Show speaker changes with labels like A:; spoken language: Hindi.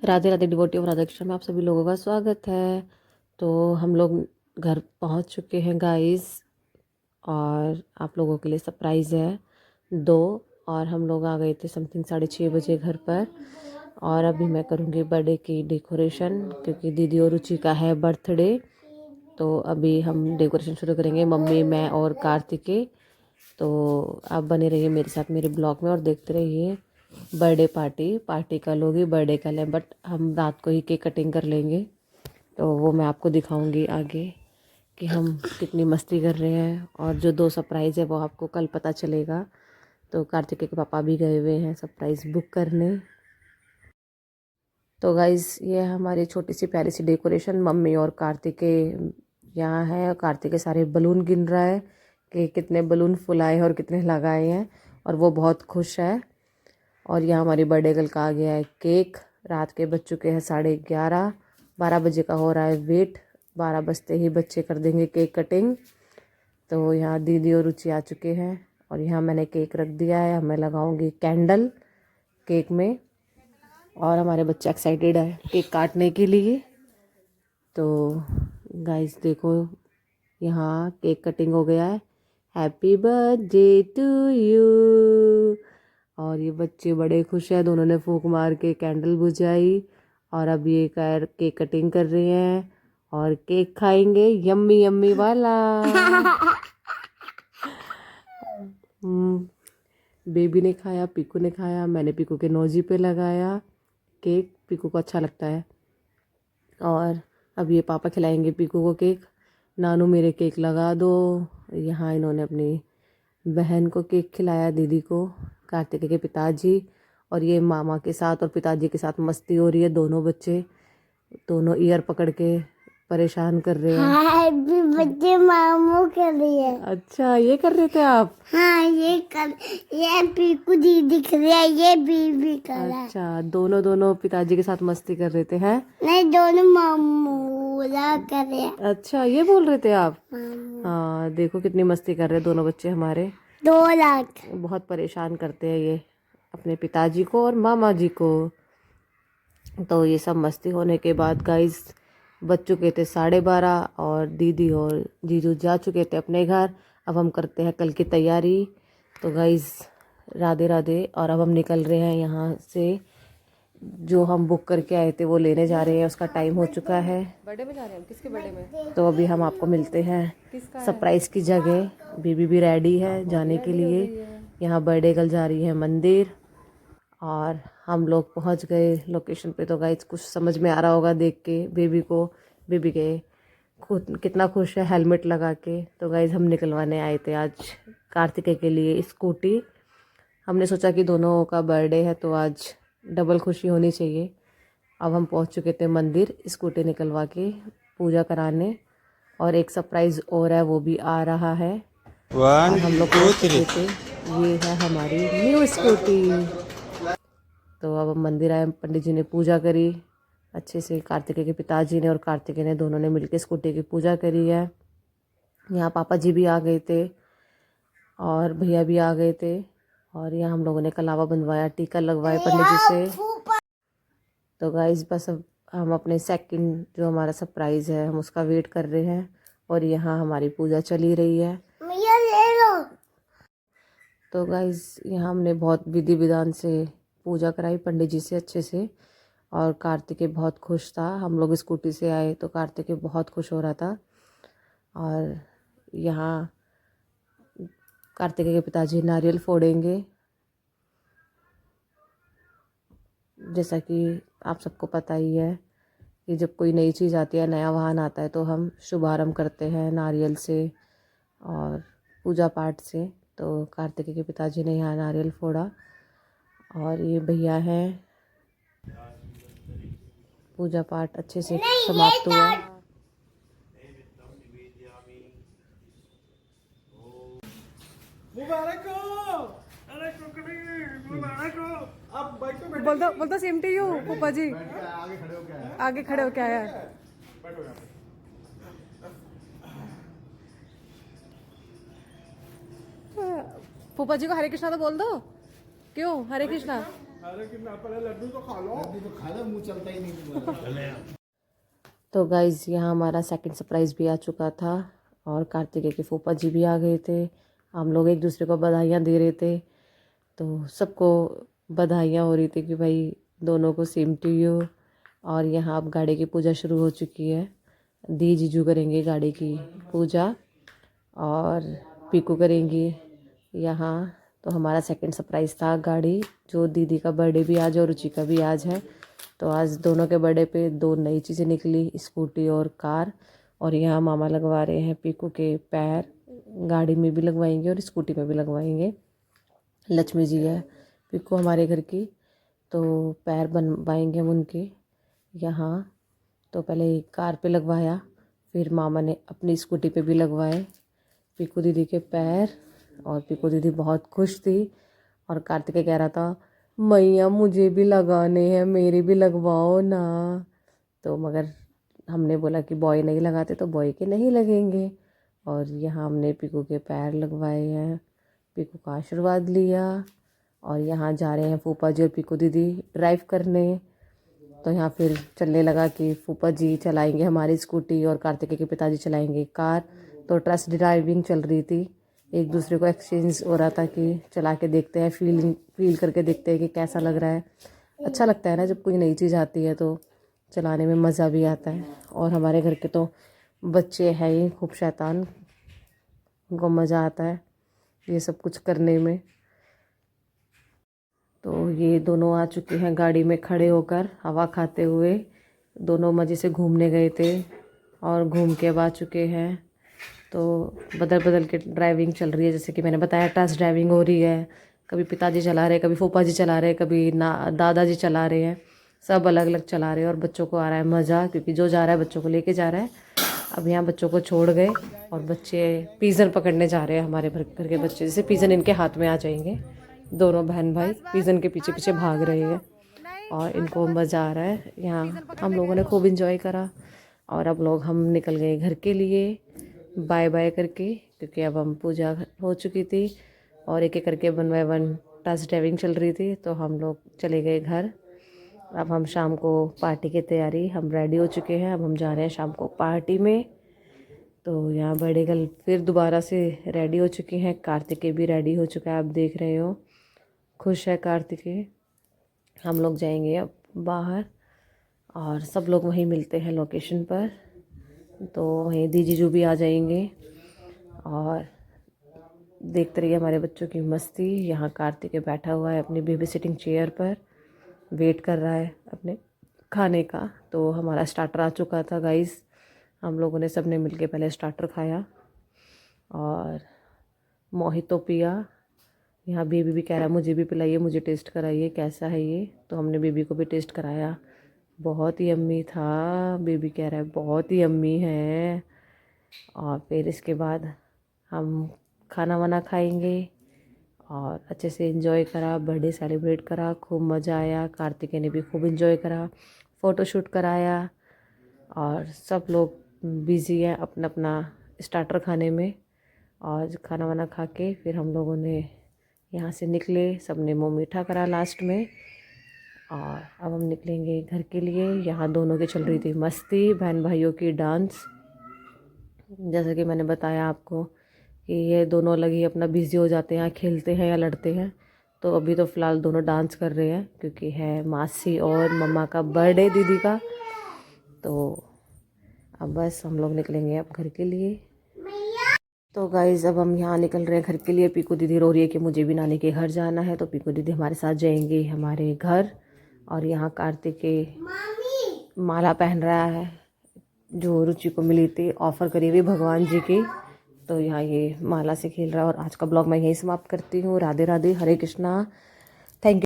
A: राधे राधे डिवोटी ऑफ राधा कृष्ण में आप सभी लोगों का स्वागत है। तो हम लोग घर पहुंच चुके हैं गाइस, और आप लोगों के लिए सरप्राइज़ है दो। और हम लोग आ गए थे समथिंग 6:30 बजे घर पर। और अभी मैं करूँगी बर्थडे की डेकोरेशन, क्योंकि दीदी और रुचि का है बर्थडे। तो अभी हम डेकोरेशन शुरू करेंगे, मम्मी, मैं और कार्तिकेय। तो आप बने रहिए मेरे साथ मेरे ब्लॉग में और देखते रहिए। बर्थडे पार्टी कल होगी, बर्थडे कल है, बट हम रात को ही केक कटिंग कर लेंगे। तो वो मैं आपको दिखाऊंगी आगे कि हम कितनी मस्ती कर रहे हैं। और जो दो सरप्राइज़ है वो आपको कल पता चलेगा। तो कार्तिकेय के पापा भी गए हुए हैं सरप्राइज़ बुक करने। तो गाइज़ ये है हमारी छोटी सी प्यारी सी डेकोरेशन। मम्मी और कार्तिकेय यहाँ है। कार्तिकेय सारे बलून गिन रहा है कि कितने बलून फुलाए हैं और कितने लगाए हैं, और वो बहुत खुश है। और यहाँ हमारी बर्थडे गर्ल का आ गया है केक। रात के बज चुके हैं 11:30, 12 बजे का हो रहा है वेट। 12 बजते ही बच्चे कर देंगे केक कटिंग। तो यहाँ दीदी और रुचि आ चुके हैं, और यहाँ मैंने केक रख दिया है। मैं लगाऊंगी कैंडल केक में, और हमारे बच्चे एक्साइटेड है केक काटने के लिए। तो गाइस देखो, यहाँ केक कटिंग हो गया है। Happy birthday to you. और ये बच्चे बड़े खुश हैं, दोनों ने फूंक मार के कैंडल बुझाई। और अब ये केक कटिंग कर रहे हैं और केक खाएंगे, यम्मी यम्मी वाला। बेबी ने खाया, पीकू ने खाया, मैंने पीकू के नोजी पे लगाया केक। पीकू को अच्छा लगता है। और अब ये पापा खिलाएंगे पीकू को केक। नानू मेरे केक लगा दो। यहाँ इन्होंने अपनी बहन को केक खिलाया, दीदी को, कार्तिकेय के पिताजी। और ये मामा के साथ और पिताजी के साथ मस्ती हो रही है। दोनों बच्चे दोनों ईयर पकड़ के परेशान कर रहे हैं।
B: हैप्पी बर्थडे मामू कर रही है।
A: अच्छा, ये कर रहे थे आप?
B: हाँ, ये पीकू दी दिख रही है, ये बीबी कर रहा है।
A: अच्छा, दोनों दोनों पिताजी के साथ मस्ती कर रहे थे हैं?
B: नहीं, दोनों मामू कर रहे हैं।
A: अच्छा, ये बोल रहे थे आप?
B: मामू।
A: हाँ, देखो कितनी मस्ती कर रहे हैं दोनों बच्चे हमारे।
B: 2 लाख।
A: बहुत परेशान करते हैं ये अपने पिताजी को और मामा जी को। तो ये सब मस्ती होने के बाद गाइस बज चुके थे 12:30, और दीदी और जीजू जा चुके थे अपने घर। अब हम करते हैं कल की तैयारी। तो गाइस राधे राधे। और अब हम निकल रहे हैं यहाँ से। जो हम बुक करके आए थे वो लेने जा रहे हैं, उसका टाइम हो चुका है। बर्थडे में जा रहे हैं? किसके बर्थडे में? तो अभी हम आपको मिलते हैं सरप्राइज की जगह। बीबी भी रेडी है जाने के लिए। यहाँ बर्थडे गर्ल जा रही है मंदिर, और हम लोग पहुँच गए लोकेशन पे। तो गाइस कुछ समझ में आ रहा होगा देख के बेबी को। बेबी के खुद कितना खुश है हेलमेट लगा के। तो गाइस हम निकलवाने आए थे आज कार्तिकेय के लिए स्कूटी। हमने सोचा कि दोनों का बर्थडे है तो आज डबल खुशी होनी चाहिए। अब हम पहुंच चुके थे मंदिर स्कूटी निकलवा के पूजा कराने। और एक सरप्राइज़ और है, वो भी आ रहा है। और हम लोग पहुंच चुके थे। ये है हमारी न्यू स्कूटी। तो अब हम मंदिर आए, पंडित जी ने पूजा करी अच्छे से। कार्तिकेय के पिताजी ने और कार्तिकेय ने दोनों ने मिलकर स्कूटी की पूजा करी है। यहाँ पापा जी भी आ गए थे और भैया भी आ गए थे। और यहाँ हम लोगों ने कलावा बनवाया, टीका लगवाया पंडित जी से। तो गाइस बस अब हम अपने सेकंड जो हमारा सरप्राइज़ है हम उसका वेट कर रहे हैं। और यहाँ हमारी पूजा चली रही है।
B: भैया ले लो।
A: तो गाइस यहाँ हमने बहुत विधि विधान से पूजा कराई पंडित जी से अच्छे से। और कार्तिकेय बहुत खुश था। हम लोग स्कूटी से आए तो कार्तिकेय बहुत खुश हो रहा था। और यहाँ कार्तिकेय के पिताजी नारियल फोड़ेंगे। जैसा कि आप सबको पता ही है कि जब कोई नई चीज़ आती है, नया वाहन आता है, तो हम शुभारंभ करते हैं नारियल से और पूजा पाठ से। तो कार्तिकेय के पिताजी ने यहाँ नारियल फोड़ा। और ये भैया हैं, पूजा पाठ अच्छे से समाप्त हुआ। बोल दो सेम टू यू फूफा जी। आगे खड़े हो क्या है? फूफा जी को हरे कृष्णा तो बोल दो। क्यों हरे कृष्णा?
C: लड्डू तो खा लो, मुंह चलता ही नहीं तुम्हारा।
A: तो गाइज़ यहाँ हमारा सेकंड सरप्राइज़ भी आ चुका था और कार्तिकेय के फूफा जी भी आ गए थे। हम लोग एक दूसरे को बधाइयाँ दे रहे थे, तो सबको बधाइयाँ हो रही थी कि भाई दोनों को सेम टू यू। और यहाँ अब गाड़ी की पूजा शुरू हो चुकी है। दी जीजू करेंगे गाड़ी की पूजा और पीकू करेंगी यहाँ। तो हमारा सेकंड सरप्राइज़ था गाड़ी, जो दीदी का बर्थडे भी आज और रुचि का भी आज है। तो आज दोनों के बर्थडे पे 2 नई चीज़ें निकली, स्कूटी और कार। और यहाँ मामा लगवा रहे हैं पीकू के पैर, गाड़ी में भी लगवाएंगे और स्कूटी में भी लगवाएंगे। लक्ष्मी जी है पीकू हमारे घर की, तो पैर बनवाएंगे हम उनके यहाँ। तो पहले कार पे लगवाया, फिर मामा ने अपनी स्कूटी पे भी लगवाए पीकू दीदी के पैर। और पीकू दीदी बहुत खुश थी और कार्तिकेय कह रहा था मैया मुझे भी लगाने हैं, मेरे भी लगवाओ ना। तो मगर हमने बोला कि बॉय नहीं लगाते तो बॉय के नहीं लगेंगे। और यहाँ हमने पीकू के पैर लगवाए हैं, पीकू का आशीर्वाद लिया। और यहाँ जा रहे हैं फूफा जी और पीकू दीदी ड्राइव करने। तो यहाँ फिर चलने लगा कि फूफा जी चलाएंगे हमारी स्कूटी और कार्तिकेय के पिताजी चलाएंगे कार। तो ट्रस्ट ड्राइविंग चल रही थी, एक दूसरे को एक्सचेंज हो रहा था कि चला के देखते हैं, फील करके देखते हैं कि कैसा लग रहा है। अच्छा लगता है ना जब कोई नई चीज़ आती है तो चलाने में मज़ा भी आता है। और हमारे घर के तो बच्चे हैं ही खूब शैतान, उनको मज़ा आता है ये सब कुछ करने में। तो ये दोनों आ चुके हैं गाड़ी में खड़े होकर हवा खाते हुए। दोनों मज़े से घूमने गए थे और घूम के अब आ चुके हैं। तो बदल बदल के ड्राइविंग चल रही है, जैसे कि मैंने बताया टेस्ट ड्राइविंग हो रही है। कभी पिताजी चला रहे, कभी फूफा जी चला रहे, कभी दादाजी चला रहे हैं, सब अलग अलग चला रहे हैं। और बच्चों को आ रहा है मज़ा, क्योंकि जो जा रहा है बच्चों को लेके जा रहा है। अब यहाँ बच्चों को छोड़ गए और बच्चे पिजन पकड़ने जा रहे हैं। हमारे घर के बच्चे, जैसे पिजन इनके हाथ में आ जाएंगे, दोनों बहन भाई पिजन के पीछे पीछे भाग रहे हैं और इनको मज़ा आ रहा है। यहाँ हम लोगों ने खूब इंजॉय करा। और अब लोग हम निकल गए घर के लिए बाय बाय करके, क्योंकि अब हम पूजा हो चुकी थी और एक एक करके 1 बाय 1 टेस्ट ड्राइविंग चल रही थी। तो हम लोग चले गए घर। अब हम शाम को पार्टी की तैयारी, हम रेडी हो चुके हैं, अब हम जा रहे हैं शाम को पार्टी में। तो यहाँ बड़े गर्ल फिर दोबारा से रेडी हो चुकी हैं, कार्तिकेय भी रेडी हो चुका है, आप देख रहे हो खुश है कार्तिकेय। हम लोग जाएंगे अब बाहर और सब लोग वहीं मिलते हैं लोकेशन पर। तो वहीं दी जीजू भी आ जाएंगे और देखते रहिए हमारे बच्चों की मस्ती। यहाँ कार्तिकेय बैठा हुआ है अपनी बेबी सिटिंग चेयर पर, वेट कर रहा है अपने खाने का। तो हमारा स्टार्टर आ चुका था गाइस, हम लोगों ने सबने मिलके पहले स्टार्टर खाया और मोहितो पिया। यहाँ बेबी भी कह रहा है मुझे भी पिलाइए, मुझे टेस्ट कराइए कैसा है ये। तो हमने बेबी को भी टेस्ट कराया, बहुत ही यम्मी था। बेबी कह रहा है बहुत ही यम्मी है। और फिर इसके बाद हम खाना वाना खाएंगे और अच्छे से एंजॉय करा, बर्थडे सेलिब्रेट करा, खूब मज़ा आया। कार्तिकेय ने भी खूब एंजॉय करा, फ़ोटोशूट कराया। और सब लोग बिज़ी हैं अपना अपना स्टार्टर खाने में। और खाना वाना खा के फिर हम लोगों ने यहाँ से निकले, सब ने मुँह मीठा करा लास्ट में। और अब हम निकलेंगे घर के लिए। यहाँ दोनों की चल रही थी मस्ती, बहन भाइयों की डांस। जैसा कि मैंने बताया आपको कि ये दोनों अलग ही अपना बिज़ी हो जाते हैं, खेलते हैं या लड़ते हैं। तो अभी तो फ़िलहाल दोनों डांस कर रहे हैं, क्योंकि है मासी और मम्मा का बर्थडे दीदी का। तो अब बस हम लोग निकलेंगे अब घर के लिए। तो गाइज़ अब हम यहाँ निकल रहे हैं घर के लिए। पीकू दीदी रो रही है कि मुझे भी नानी के घर जाना है, तो पीकू दीदी हमारे साथ जाएंगे हमारे घर। और यहाँ कार्तिकेय माला पहन रहा है, जो रुचि को मिली थी, ऑफ़र करी हुई भगवान जी की। तो यहाँ ये माला से खेल रहा है। और आज का ब्लॉग मैं यहीं समाप्त करती हूँ। राधे राधे, हरे कृष्णा, थैंक यू।